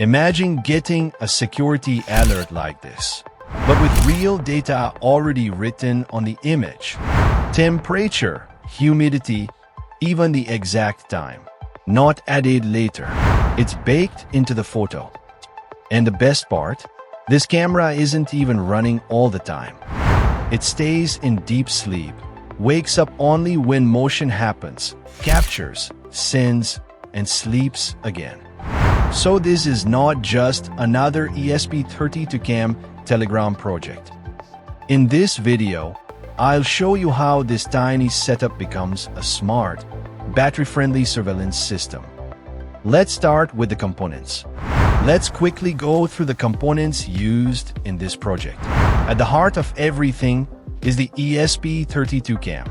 Imagine getting a security alert like this, but with real data already written on the image. Temperature, humidity, even the exact time. Not added later. It's baked into the photo. And the best part? This camera isn't even running all the time. It stays in deep sleep, wakes up only when motion happens, captures, sends, and sleeps again. So this is not just another ESP32-CAM Telegram project. In this video, I'll show you how this tiny setup becomes a smart, battery-friendly surveillance system. Let's start with the components. Let's quickly go through the components used in this project. At the heart of everything is the ESP32-CAM.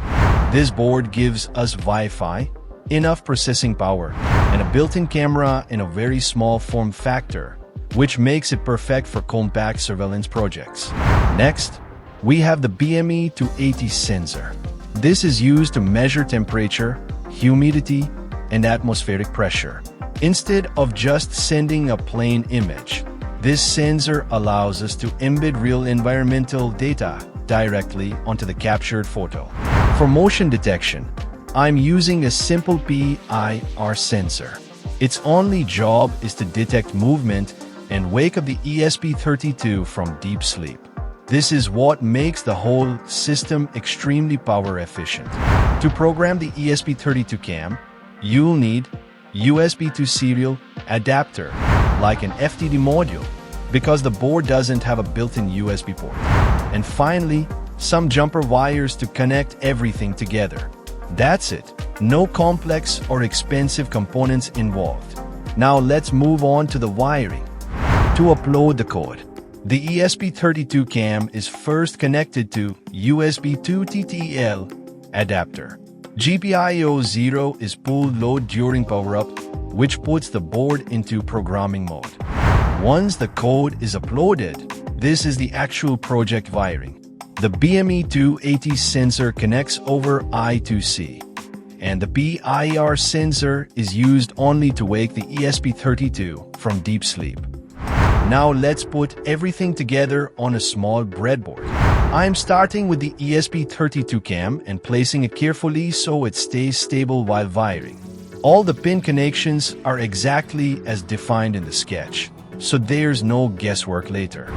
This board gives us Wi-Fi, enough processing power, and a built-in camera in a very small form factor, which makes it perfect for compact surveillance projects. Next, we have the BME-280 sensor. This is used to measure temperature, humidity, and atmospheric pressure. Instead of just sending a plain image, this sensor allows us to embed real environmental data directly onto the captured photo. For motion detection, I'm using a simple PIR sensor. Its only job is to detect movement and wake up the ESP32 from deep sleep. This is what makes the whole system extremely power efficient. To program the ESP32-CAM, you'll need USB-TTL Adapter, like an FTD module, because the board doesn't have a built-in USB port. And finally, some jumper wires to connect everything together. That's it. No complex or expensive components involved. Now let's move on to the wiring. To upload the code, the ESP32-CAM is first connected to USB-TTL Adapter. GPIO 0 is pulled load during power-up, which puts the board into programming mode. Once the code is uploaded, this is the actual project wiring. The BME-280 sensor connects over I2C, and the PIR sensor is used only to wake the ESP32 from deep sleep. Now let's put everything together on a small breadboard. I'm starting with the ESP32-CAM and placing it carefully so it stays stable while wiring. All the pin connections are exactly as defined in the sketch, so there's no guesswork later.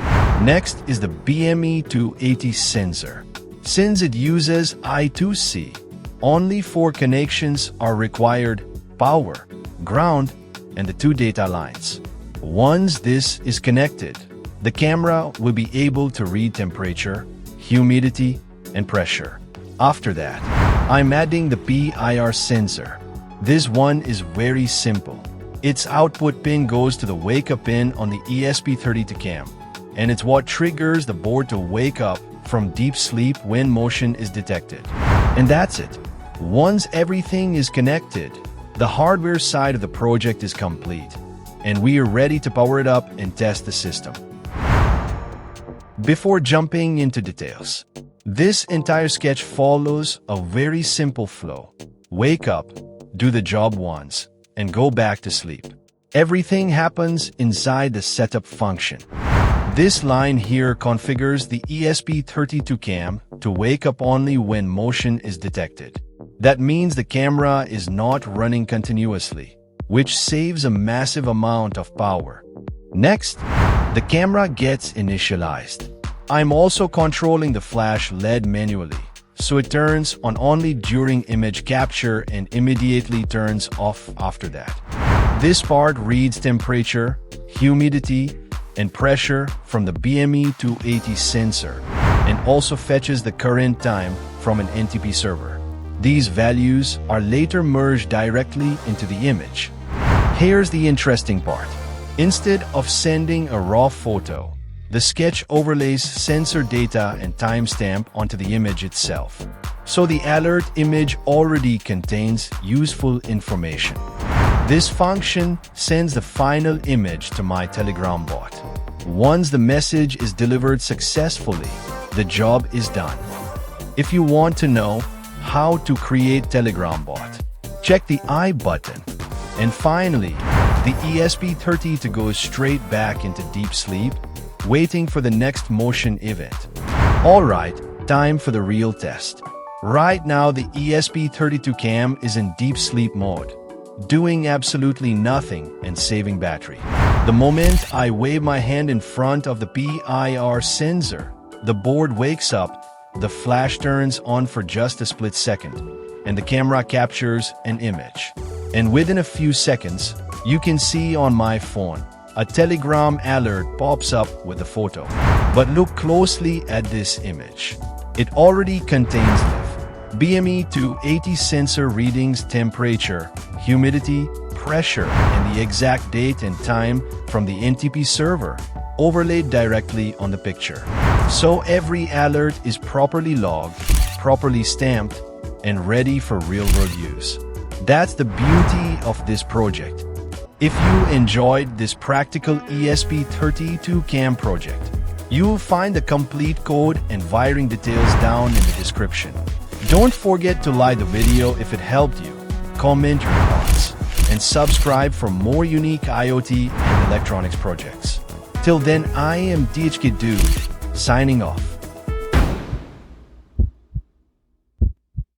Next is the BME-280 sensor. Since it uses I2C, only 4 connections are required: power, ground, and the 2 data lines. Once this is connected, the camera will be able to read temperature, humidity, and pressure. After that, I'm adding the PIR sensor. This one is very simple. Its output pin goes to the wake-up pin on the ESP32-CAM, and it's what triggers the board to wake up from deep sleep when motion is detected. And that's it. Once everything is connected, the hardware side of the project is complete, and we are ready to power it up and test the system. Before jumping into details, this entire sketch follows a very simple flow. Wake up, do the job once, and go back to sleep. Everything happens inside the setup function. This line here configures the ESP32-CAM to wake up only when motion is detected. That means the camera is not running continuously, which saves a massive amount of power. Next, the camera gets initialized. I'm also controlling the flash LED manually, so it turns on only during image capture and immediately turns off after that. This part reads temperature, humidity, and pressure from the BME-280 sensor, and also fetches the current time from an NTP server. These values are later merged directly into the image. Here's the interesting part. Instead of sending a raw photo, the sketch overlays sensor data and timestamp onto the image itself. So the alert image already contains useful information. This function sends the final image to my Telegram bot. Once the message is delivered successfully, the job is done. If you want to know how to create Telegram bot, check the I button. And finally, the ESP30 to go straight back into deep sleep, waiting for the next motion event. Alright, time for the real test. Right now the ESP32-CAM is in deep sleep mode, doing absolutely nothing and saving battery. The moment I wave my hand in front of the PIR sensor, the board wakes up, the flash turns on for just a split second, and the camera captures an image. And within a few seconds, you can see on my phone, a Telegram alert pops up with a photo. But look closely at this image. It already contains the BME 280 sensor readings, temperature, humidity, pressure, and the exact date and time from the NTP server, overlaid directly on the picture. So every alert is properly logged, properly stamped, and ready for real-world use. That's the beauty of this project. If you enjoyed this practical ESP32-CAM project, you will find the complete code and wiring details down in the description. Don't forget to like the video if it helped you, comment your thoughts, and subscribe for more unique IoT and electronics projects. Till then, I am DHK Dude, signing off.